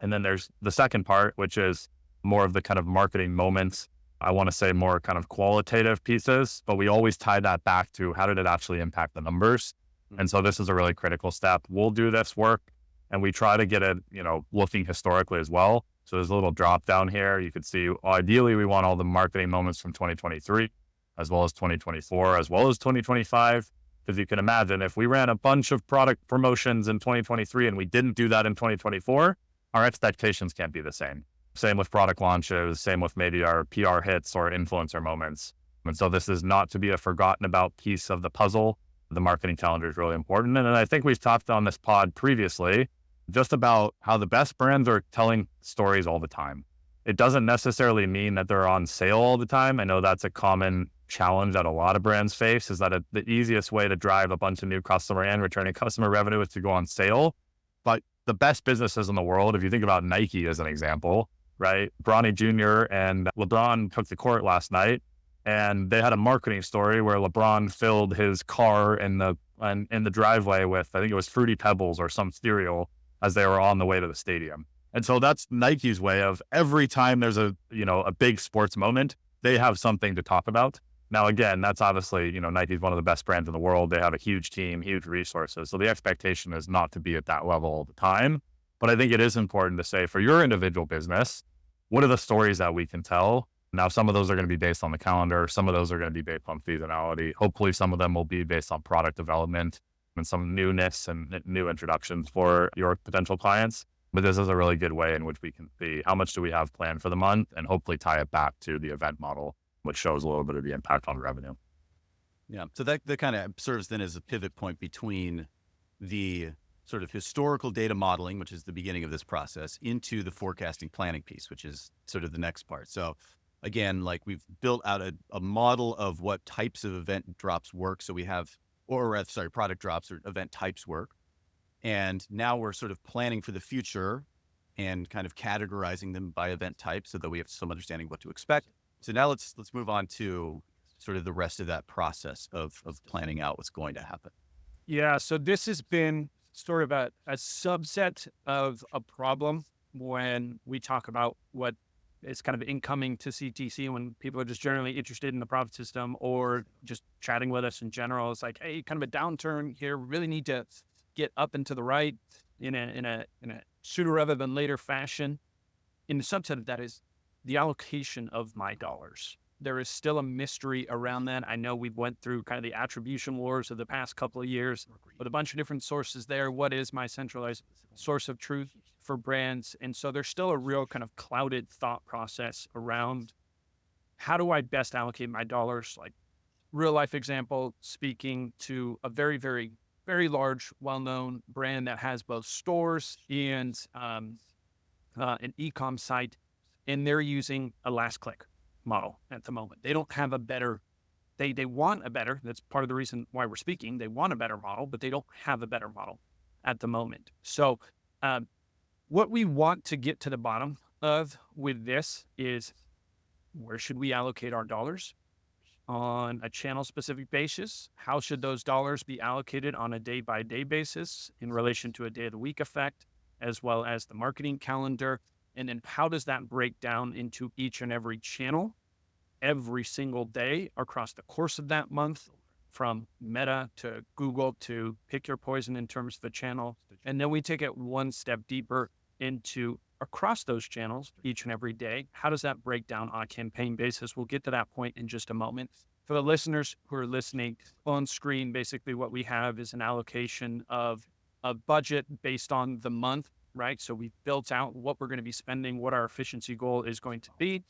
Speaker 3: And then there's the second part, which is more of the kind of marketing moments. I want to say more kind of qualitative pieces, but we always tie that back to how did it actually impact the numbers? And so this is a really critical step. We'll do this work and we try to get it, looking historically as well. So there's a little drop down here. You could see, ideally, we want all the marketing moments from 2023, as well as 2024, as well as 2025. Because you can imagine if we ran a bunch of product promotions in 2023 and we didn't do that in 2024, our expectations can't be the same. Same with product launches, same with maybe our PR hits or influencer moments. And so this is not to be a forgotten about piece of the puzzle. The marketing calendar is really important. And I think we've talked on this pod previously just about how the best brands are telling stories all the time. It doesn't necessarily mean that they're on sale all the time. I know that's a common challenge that a lot of brands face, is that the easiest way to drive a bunch of new customer and returning customer revenue is to go on sale. But the best businesses in the world, if you think about Nike as an example, right? Bronny Jr. and LeBron took the court last night, and they had a marketing story where LeBron filled his car in the driveway with, I think it was Fruity Pebbles or some cereal, as they were on the way to the stadium. And so that's Nike's way of, every time there's a big sports moment, they have something to talk about. Now, again, that's obviously, Nike's one of the best brands in the world. They have a huge team, huge resources. So the expectation is not to be at that level all the time. But I think it is important to say, for your individual business, what are the stories that we can tell? Now, some of those are going to be based on the calendar. Some of those are going to be based on seasonality. Hopefully, some of them will be based on product development and some newness and new introductions for your potential clients. But this is a really good way in which we can see how much do we have planned for the month, and hopefully tie it back to the event model, which shows a little bit of the impact on revenue.
Speaker 1: Yeah. So that kind of serves then as a pivot point between the sort of historical data modeling, which is the beginning of this process, into the forecasting planning piece, which is sort of the next part. So again, like, we've built out a model of what types of event drops work. So we have, product drops or event types work. And now we're sort of planning for the future and kind of categorizing them by event type so that we have some understanding of what to expect. So now let's move on to sort of the rest of that process of planning out what's going to happen.
Speaker 2: Yeah, so this has been sort of a subset of a problem when we talk about what is kind of incoming to CTC, when people are just generally interested in the profit system or just chatting with us in general. It's like, hey, kind of a downturn here. We really need to get up and to the right in a sooner rather than later fashion. In the subset of that is the allocation of my dollars. There is still a mystery around that. I know we went through kind of the attribution wars of the past couple of years with a bunch of different sources there. What is my centralized source of truth for brands? And so there's still a real kind of clouded thought process around, how do I best allocate my dollars? Like, real life example, speaking to a very, very, very large, well-known brand that has both stores and an e-com site, and they're using a last click model at the moment. They don't have a better, they want a better, that's part of the reason why we're speaking. They want a better model, but they don't have a better model at the moment. So what we want to get to the bottom of with this is, where should we allocate our dollars on a channel specific basis? How should those dollars be allocated on a day by day basis in relation to a day of the week effect, as well as the marketing calendar? And then how does that break down into each and every channel every single day across the course of that month, from Meta to Google to pick your poison in terms of a channel? And then we take it one step deeper into across those channels each and every day. How does that break down on a campaign basis? We'll get to that point in just a moment. For the listeners who are listening, on screen, basically what we have is an allocation of a budget based on the month, right? So we've built out what we're going to be spending, what our efficiency goal is going to be,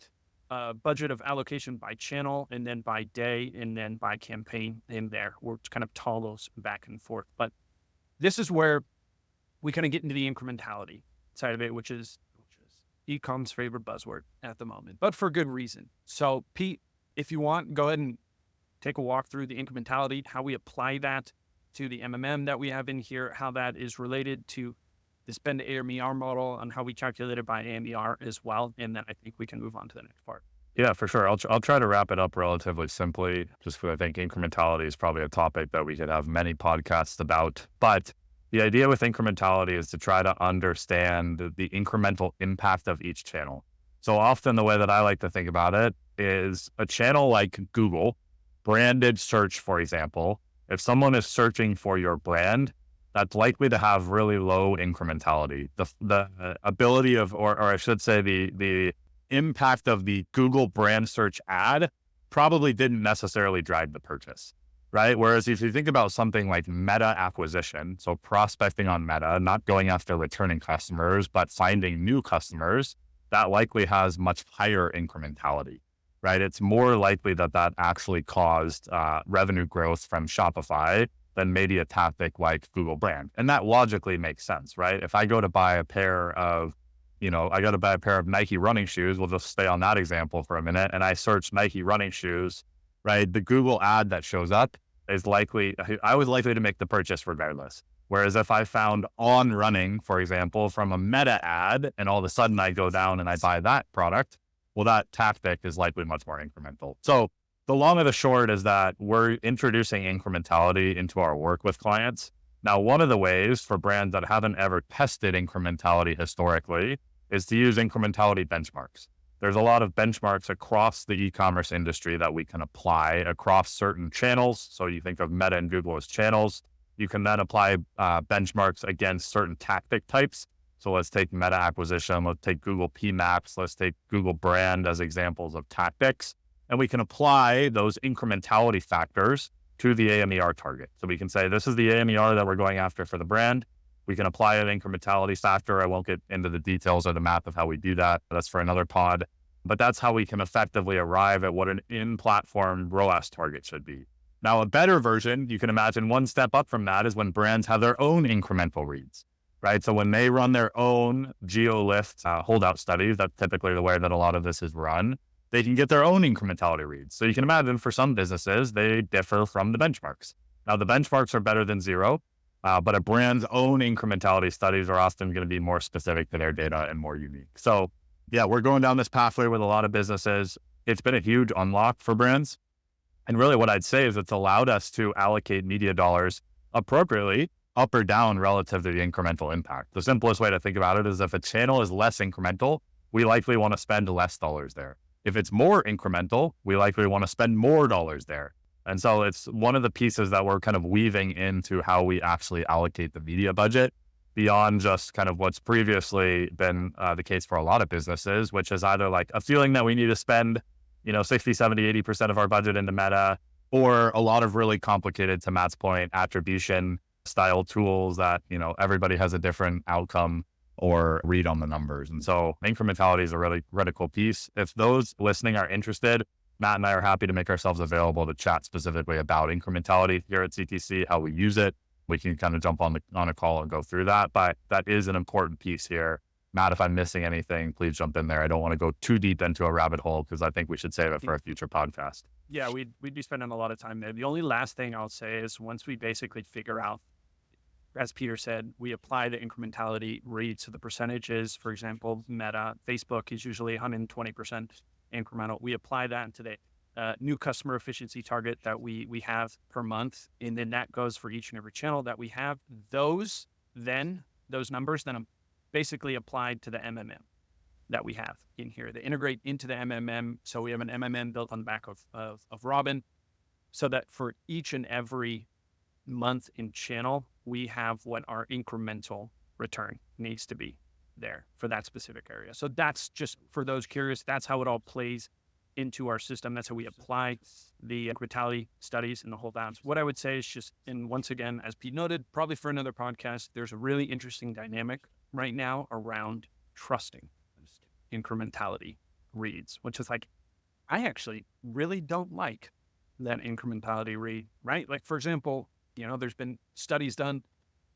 Speaker 2: budget of allocation by channel, and then by day, and then by campaign in there. We're kind of toggle those back and forth. But this is where we kind of get into the incrementality side of it, which is e-com's favorite buzzword at the moment, but for good reason. So Pete, if you want, go ahead and take a walk through the incrementality, how we apply that to the MMM that we have in here, how that is related to the spend AMER model, and how we calculate it by AMER as well. And then I think we can move on to the next part.
Speaker 3: Yeah, for sure. I'll try to wrap it up relatively simply, just because I think incrementality is probably a topic that we could have many podcasts about. But the idea with incrementality is to try to understand the incremental impact of each channel. So often the way that I like to think about it is a channel like Google, branded search, for example. If someone is searching for your brand, that's likely to have really low incrementality. The ability of, or I should say the impact of the Google brand search ad probably didn't necessarily drive the purchase, right? Whereas if you think about something like Meta acquisition, so prospecting on Meta, not going after returning customers, but finding new customers, that likely has much higher incrementality, right? It's more likely that that actually caused revenue growth from Shopify than maybe a tactic like Google brand. And that logically makes sense, right? If I go to buy a pair of, I got to buy a pair of Nike running shoes, we'll just stay on that example for a minute, and I search Nike running shoes, right? The Google ad that shows up I was likely to make the purchase regardless. Whereas if I found on running, for example, from a Meta ad, and all of a sudden I go down and I buy that product, well, that tactic is likely much more incremental. So the long of the short is that we're introducing incrementality into our work with clients. Now, one of the ways for brands that haven't ever tested incrementality historically is to use incrementality benchmarks. There's a lot of benchmarks across the e-commerce industry that we can apply across certain channels. So you think of Meta and Google as channels. You can then apply benchmarks against certain tactic types. So let's take Meta acquisition, let's take Google PMaps, let's take Google brand as examples of tactics. And we can apply those incrementality factors to the AMER target. So we can say, this is the AMER that we're going after for the brand. We can apply an incrementality factor. I won't get into the details or the math of how we do that. That's for another pod. But that's how we can effectively arrive at what an in-platform ROAS target should be. Now, a better version, you can imagine one step up from that is when brands have their own incremental reads, right? So when they run their own geo-lift holdout studies, that's typically the way that a lot of this is run, they can get their own incrementality reads. So you can imagine for some businesses, they differ from the benchmarks. Now, the benchmarks are better than zero, but a brand's own incrementality studies are often going to be more specific to their data and more unique. So yeah, we're going down this pathway with a lot of businesses. It's been a huge unlock for brands. And really what I'd say is it's allowed us to allocate media dollars appropriately up or down relative to the incremental impact. The simplest way to think about it is if a channel is less incremental, we likely want to spend less dollars there. If it's more incremental, we likely want to spend more dollars there. And so it's one of the pieces that we're kind of weaving into how we actually allocate the media budget beyond just kind of what's previously been the case for a lot of businesses, which is either like a feeling that we need to spend 60, 70, 80% of our budget into Meta, or a lot of really complicated, to Matt's point, attribution style tools that, everybody has a different outcome or read on the numbers. And so incrementality is a really critical piece. If those listening are interested, Matt and I are happy to make ourselves available to chat specifically about incrementality here at CTC, how we use it. We can kind of jump on a call and go through that, but that is an important piece here. Matt, if I'm missing anything, please jump in there. I don't want to go too deep into a rabbit hole because I think we should save it for a future podcast.
Speaker 2: Yeah, we'd be spending a lot of time there. The only last thing I'll say is once we basically figure out, as Peter said, we apply the incrementality read. So the percentages, for example, Meta, Facebook is usually 120% incremental. We apply that into the new customer efficiency target that we have per month. And then that goes for each and every channel that we have. Those numbers then basically applied to the MMM that we have in here. They integrate into the MMM. So we have an MMM built on the back of Robin, so that for each and every month in channel, we have what our incremental return needs to be there for that specific area. So that's just for those curious, that's how it all plays into our system. That's how we apply the incrementality studies and the whole balance. What I would say is just, and once again, as Pete noted, probably for another podcast, there's a really interesting dynamic right now around trusting incrementality reads, which is like, I actually really don't like that incrementality read, right? Like, for example, there's been studies done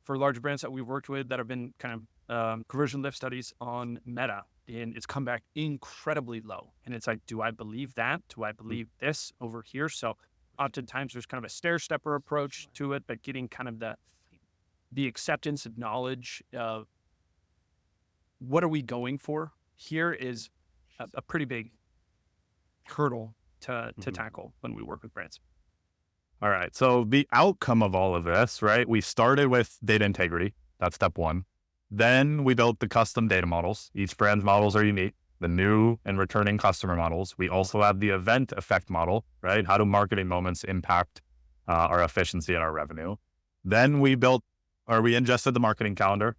Speaker 2: for large brands that we've worked with that have been kind of conversion lift studies on Meta, and it's come back incredibly low. And it's like, do I believe that? Do I believe this over here? So oftentimes there's kind of a stair-stepper approach to it, but getting kind of the acceptance of knowledge of what are we going for here is a pretty big hurdle to tackle when we work with brands.
Speaker 3: All right. So the outcome of all of this, right? We started with data integrity. That's step one. Then we built the custom data models. Each brand's models are unique. The new and returning customer models. We also have the event effect model, right? How do marketing moments impact our efficiency and our revenue? Then we ingested the marketing calendar.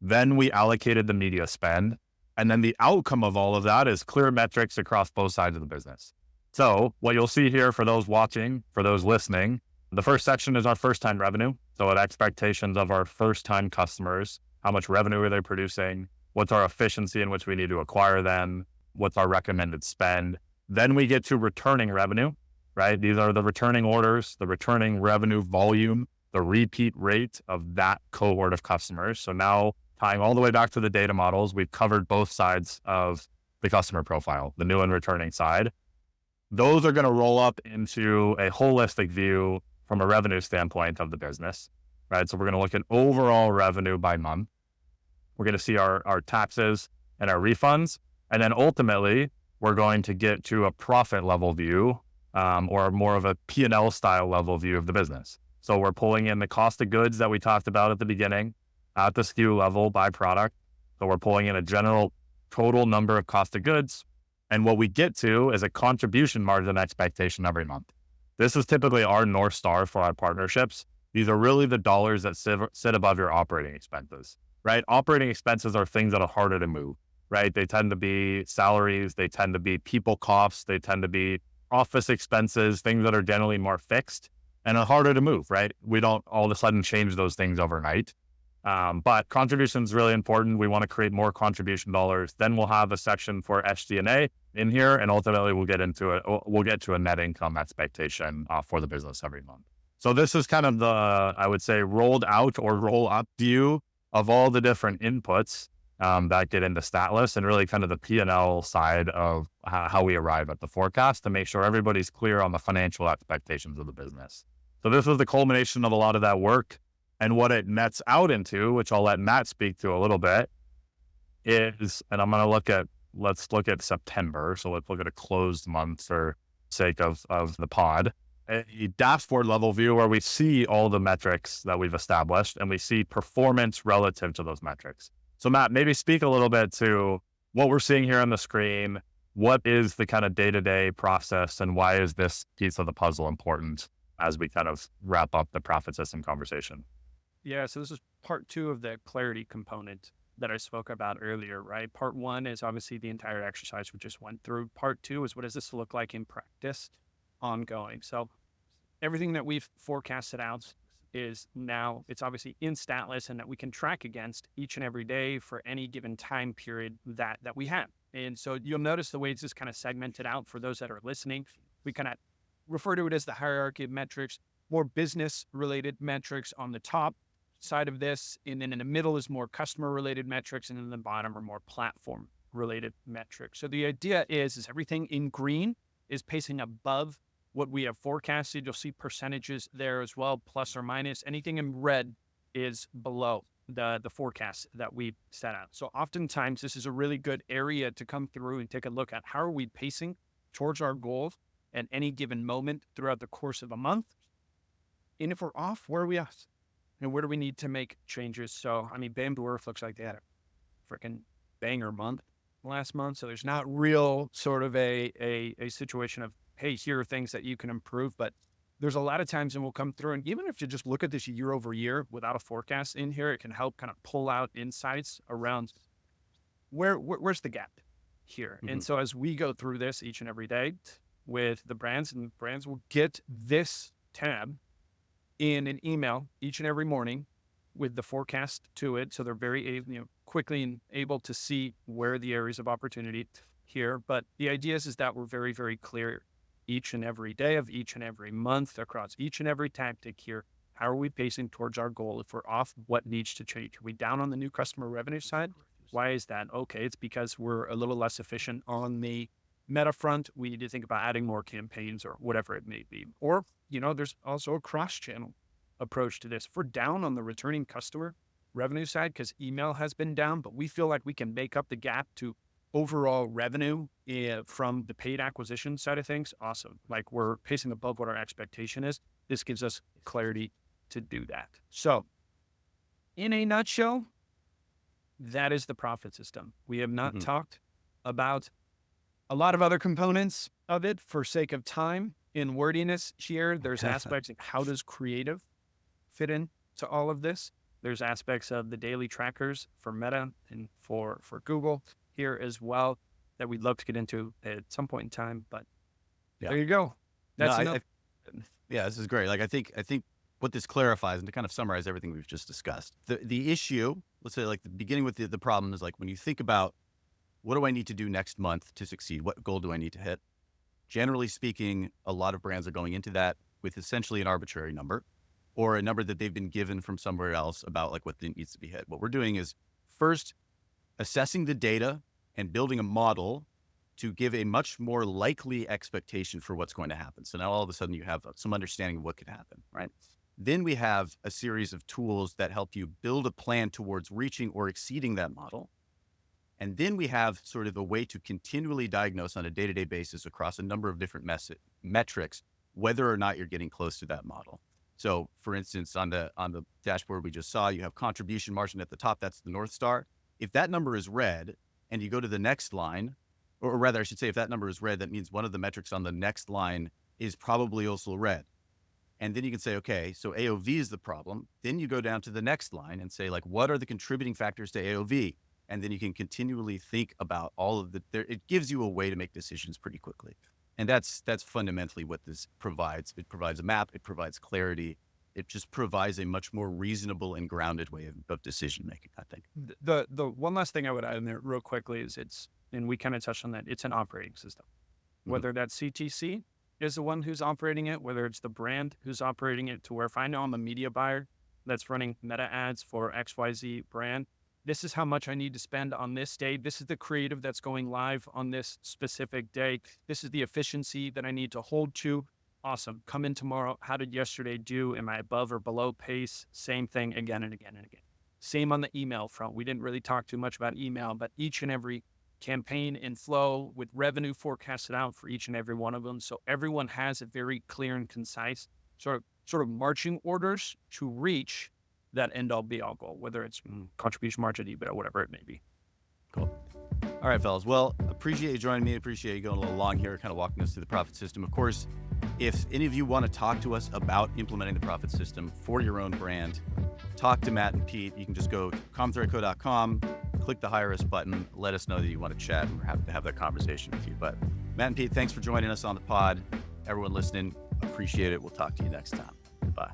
Speaker 3: Then we allocated the media spend. And then the outcome of all of that is clear metrics across both sides of the business. So what you'll see here for those watching, for those listening, the first section is our first-time revenue. So at expectations of our first-time customers, how much revenue are they producing? What's our efficiency in which we need to acquire them? What's our recommended spend? Then we get to returning revenue, right? These are the returning orders, the returning revenue volume, the the repeat rate of that cohort of customers. So now tying all the way back to the data models, we've covered both sides of the customer profile, the new and returning side. Those are going to roll up into a holistic view from a revenue standpoint of the business, right? So we're going to look at overall revenue by month. We're going to see our taxes and our refunds. And then ultimately, we're going to get to a profit level view or more of a P&L style level view of the business. So we're pulling in the cost of goods that we talked about at the beginning at the SKU level by product. So we're pulling in a general total number of cost of goods. And what we get to is a contribution margin expectation every month. This is typically our North Star for our partnerships. These are really the dollars that sit above your operating expenses, right? Operating expenses are things that are harder to move, right? They tend to be salaries, they tend to be people costs, they tend to be office expenses, things that are generally more fixed and are harder to move, right? We don't all of a sudden change those things overnight. But contribution is really important. We want to create more contribution dollars. Then we'll have a section for SG&A in here, and ultimately we'll get to a net income expectation for the business every month. So this is kind of the, I would say, rolled out or roll up view of all the different inputs that get into StatList and really kind of the P&L side of how we arrive at the forecast to make sure everybody's clear on the financial expectations of the business. So this was the culmination of a lot of that work. And what it nets out into, which I'll let Matt speak to a little bit, is, and I'm going to let's look at September. So let's look at a closed month for sake of the pod. A dashboard level view where we see all the metrics that we've established and we see performance relative to those metrics. So Matt, maybe speak a little bit to what we're seeing here on the screen. What is the kind of day-to-day process and why is this piece of the puzzle important as we kind of wrap up the profit system conversation?
Speaker 2: Yeah, so this is part 2 of the clarity component that I spoke about earlier, right? Part 1 is obviously the entire exercise we just went through. Part 2 is what does this look like in practice ongoing? So everything that we've forecasted out is now, it's obviously in StatList and that we can track against each and every day for any given time period that we have. And so you'll notice the way it's just kind of segmented out for those that are listening. We kind of refer to it as the hierarchy of metrics, more business related metrics on the top side of this, and then in the middle is more customer related metrics, and then the bottom are more platform related metrics. So the idea is everything in green is pacing above what we have forecasted. You'll see percentages there as well, plus or minus. Anything in red is below the forecast that we set out. So oftentimes this is a really good area to come through and take a look at how are we pacing towards our goals at any given moment throughout the course of a month. And if we're off, where are we at? And where do we need to make changes? So, I mean, Bamdorf looks like they had a freaking banger month last month. So there's not real sort of a situation of, hey, here are things that you can improve. But there's a lot of times, and we'll come through, and even if you just look at this year over year without a forecast in here, it can help kind of pull out insights around where's the gap here. Mm-hmm. And so as we go through this each and every day with the brands, and brands will get this tab in an email each and every morning with the forecast to it. So they're very quickly and able to see where the areas of opportunity here. But the idea is that we're very, very clear each and every day of each and every month across each and every tactic here. How are we pacing towards our goal? If we're off, what needs to change? Are we down on the new customer revenue side? Why is that? Okay, it's because we're a little less efficient on the meta front. We need to think about adding more campaigns or whatever it may be. Or, there's also a cross-channel approach to this. If we're down on the returning customer revenue side because email has been down, but we feel like we can make up the gap to overall revenue from the paid acquisition side of things, awesome. Like we're pacing above what our expectation is. This gives us clarity to do that. So in a nutshell, that is the profit system. We have not talked about a lot of other components of it for sake of time. In wordiness here, there's aspects of how does creative fit in to all of this. There's aspects of the daily trackers for Meta and for Google here as well that we'd love to get into at some point in time. But there you go. That's enough.
Speaker 1: This is great. Like I think what this clarifies, and to kind of summarize everything we've just discussed, the issue, let's say like the beginning with the problem is like when you think about what do I need to do next month to succeed? What goal do I need to hit? Generally speaking, a lot of brands are going into that with essentially an arbitrary number or a number that they've been given from somewhere else about like what needs to be hit. What we're doing is first assessing the data and building a model to give a much more likely expectation for what's going to happen. So now all of a sudden you have some understanding of what could happen, right? Then we have a series of tools that help you build a plan towards reaching or exceeding that model. And then we have sort of a way to continually diagnose on a day-to-day basis across a number of different metrics, whether or not you're getting close to that model. So for instance, on the dashboard we just saw, you have contribution margin at the top. That's the North Star. If that number is red and you go to the next line, or rather I should say, if that number is red, that means one of the metrics on the next line is probably also red. And then you can say, okay, so AOV is the problem. Then you go down to the next line and say, like, what are the contributing factors to AOV? And then you can continually think about all of it gives you a way to make decisions pretty quickly. And that's fundamentally what this provides. It provides a map, it provides clarity. It just provides a much more reasonable and grounded way of decision making, I think.
Speaker 2: The one last thing I would add in there real quickly is and we kind of touched on that, it's an operating system. Whether that's CTC is the one who's operating it, whether it's the brand who's operating it, to where if I know I'm a media buyer that's running meta ads for XYZ brand, this is how much I need to spend on this day. This is the creative that's going live on this specific day. This is the efficiency that I need to hold to. Awesome. Come in tomorrow. How did yesterday do? Am I above or below pace? Same thing again and again and again. Same on the email front. We didn't really talk too much about email, but each and every campaign and flow with revenue forecasted out for each and every one of them. So everyone has a very clear and concise sort of marching orders to reach that end all be all goal, whether it's contribution margin, EBITDA, whatever it may be.
Speaker 1: Cool. All right, fellas. Well, appreciate you joining me. Appreciate you going a little long here, kind of walking us through the profit system. Of course, if any of you want to talk to us about implementing the profit system for your own brand, talk to Matt and Pete. You can just go to commonthreadco.com, click the Hire Us button, let us know that you want to chat, and we're happy to have that conversation with you. But Matt and Pete, thanks for joining us on the pod. Everyone listening, appreciate it. We'll talk to you next time. Bye.